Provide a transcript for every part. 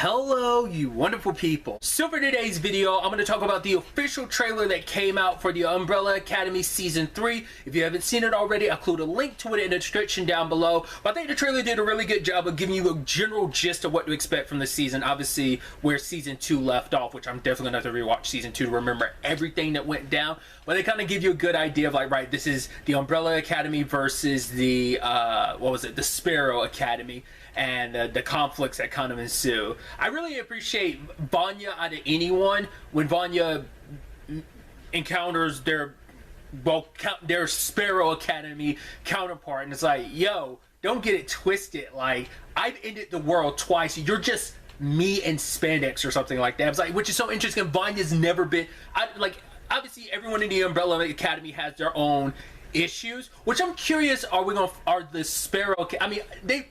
Hello, you wonderful people. So for today's video, I'm going to talk about the official trailer that came out for the Umbrella Academy Season 3. If you haven't seen it already, I'll include a link to it in the description down below. But I think the trailer did a really good job of giving you a general gist of what to expect from the season. Obviously, where Season 2 left off, which I'm definitely going to have to rewatch Season 2 to remember everything that went down. But they kind of give you a good idea of like, right, this is the Umbrella Academy versus the, the Sparrow Academy. And the conflicts that kind of ensue. I really appreciate Vanya out of anyone when Vanya encounters their Sparrow Academy counterpart, and it's like, yo, don't get it twisted. Like, I've ended the world twice. You're just me in spandex or something like that. It's like, which is so interesting. Vanya's never been. Obviously, everyone in the Umbrella Academy has their own issues, which I'm curious, are the Sparrow, I mean, they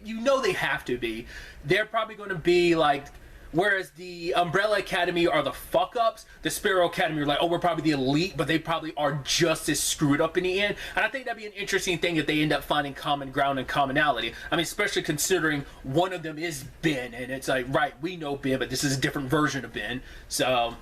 have to be. They're probably going to be like, whereas the Umbrella Academy are the fuck-ups, the Sparrow Academy are like, oh, we're probably the elite, but they probably are just as screwed up in the end. And I think that'd be an interesting thing if they end up finding common ground and commonality. I mean, especially considering one of them is Ben, and it's like, right, we know Ben, but this is a different version of Ben. So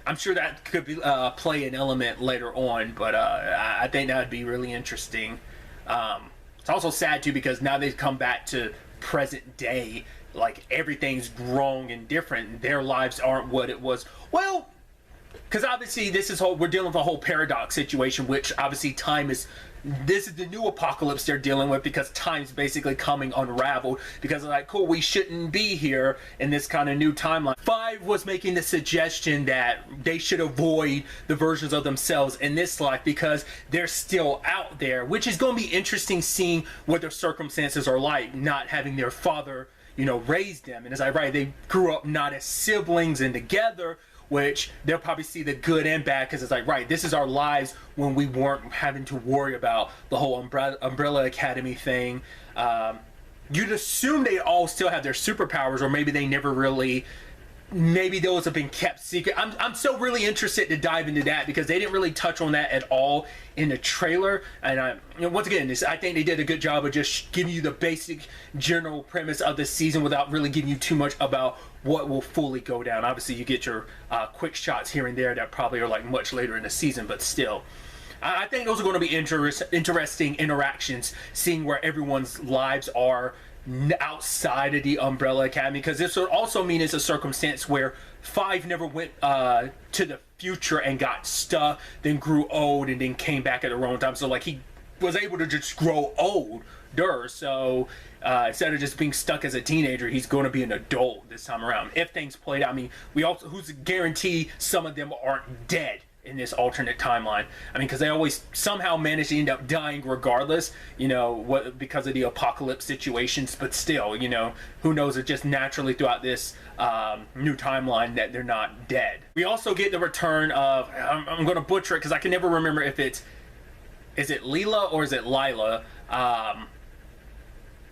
I'm sure that could be play an element later on, but I think that would be really interesting. It's also sad too because now they've come back to present day, like everything's wrong and different. Their lives aren't what it was. Well, because obviously we're dealing with a whole paradox situation, which obviously this is the new apocalypse they're dealing with because time's basically coming unraveled because they're like, cool, we shouldn't be here in this kind of new timeline. 5 was making the suggestion that they should avoid the versions of themselves in this life because they're still out there, which is going to be interesting seeing what their circumstances are like, not having their father, raise them. And it's like, right, they grew up not as siblings and together, which they'll probably see the good and bad because it's like, right, this is our lives when we weren't having to worry about the whole Umbrella Academy thing. You'd assume they all still have their superpowers, or maybe they never really, maybe those have been kept secret. I'm so really interested to dive into that because they didn't really touch on that at all in the trailer. And once again, I think they did a good job of just giving you the basic general premise of the season without really giving you too much about what will fully go down. Obviously, you get your quick shots here and there that probably are like much later in the season, but still. I think those are going to be interesting interactions, seeing where everyone's lives are outside of the Umbrella Academy, because this would also mean it's a circumstance where 5 never went to the future and got stuck, then grew old, and then came back at the wrong time. So like he was able to just grow older. So instead of just being stuck as a teenager, he's going to be an adult this time around. If things played out, I mean, who's guarantee some of them aren't dead in this alternate timeline? I mean, because they always somehow manage to end up dying regardless, because of the apocalypse situations. But still, who knows if just naturally throughout this new timeline that they're not dead. We also get the return of, I'm going to butcher it because I can never remember if is it Leela or is it Lila?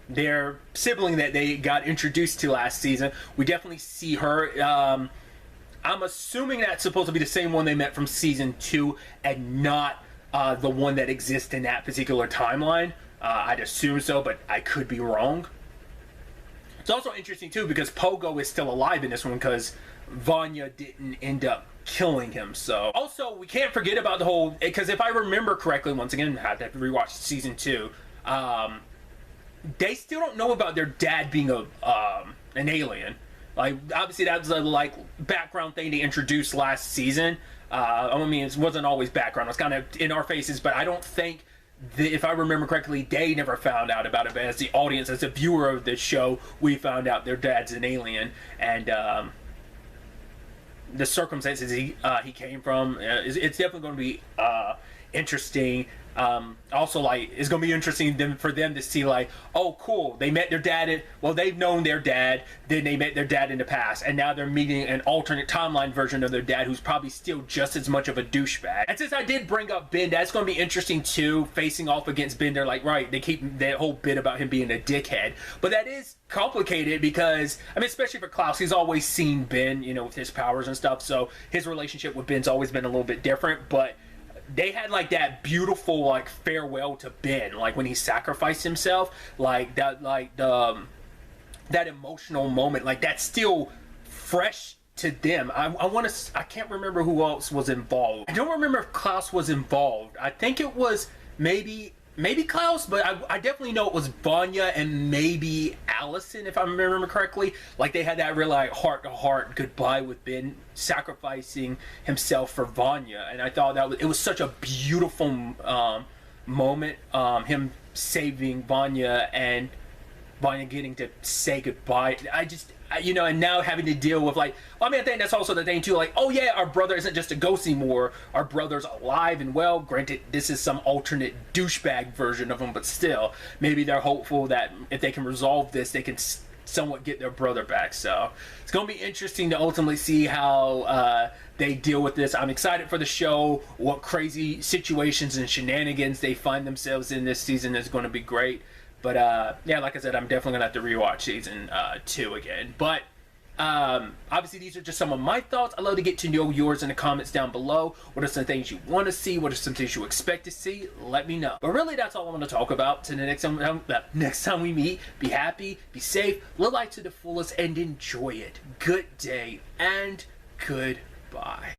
Their sibling that they got introduced to last season. We definitely see her. I'm assuming that's supposed to be the same one they met from Season 2 and not the one that exists in that particular timeline. I'd assume so, but I could be wrong. It's also interesting too because Pogo is still alive in this one because Vanya didn't end up killing him. So also, we can't forget about the whole, because if I remember correctly, once again, I have to rewatch Season 2, they still don't know about their dad being an alien. Like, obviously that's a background thing they introduced last season. I mean, it wasn't always background, it was kind of in our faces, but I don't think if I remember correctly, they never found out about it. But as the audience, as a viewer of this show, we found out their dad's an alien, and the circumstances he came from, it's definitely going to be interesting. Also, like, it's gonna be interesting for them to see, like, oh cool, they met their dad they've known their dad, then they met their dad in the past, and now they're meeting an alternate timeline version of their dad who's probably still just as much of a douchebag. And since I did bring up Ben, that's gonna be interesting too, facing off against Ben. They're like, right, they keep that whole bit about him being a dickhead, but that is complicated because, I mean, especially for Klaus, he's always seen Ben, with his powers and stuff, so his relationship with Ben's always been a little bit different. But they had like that beautiful like farewell to Ben, like when he sacrificed himself, like that, like the that emotional moment, like that's still fresh to them. I can't remember who else was involved. I don't remember if Klaus was involved. I think it was maybe Klaus, but I definitely know it was Vanya and maybe Allison, if I remember correctly. Like they had that real like heart-to-heart goodbye with Ben sacrificing himself for Vanya, and I thought it was such a beautiful moment. Him saving Vanya and Vanya getting to say goodbye. And now having to deal with like, I mean, I think that's also the thing too, like, oh yeah, our brother isn't just a ghost anymore. Our brother's alive and well. Granted, this is some alternate douchebag version of him, but still, maybe they're hopeful that if they can resolve this, they can somewhat get their brother back. So it's going to be interesting to ultimately see how they deal with this. I'm excited for the show. What crazy situations and shenanigans they find themselves in this season is going to be great. But yeah, like I said, I'm definitely gonna have to rewatch season 2 again. But obviously, these are just some of my thoughts. I'd love to get to know yours in the comments down below. What are some things you want to see? What are some things you expect to see? Let me know. But really, that's all I want to talk about. To the next time we meet, be happy, be safe, live life to the fullest, and enjoy it. Good day and goodbye.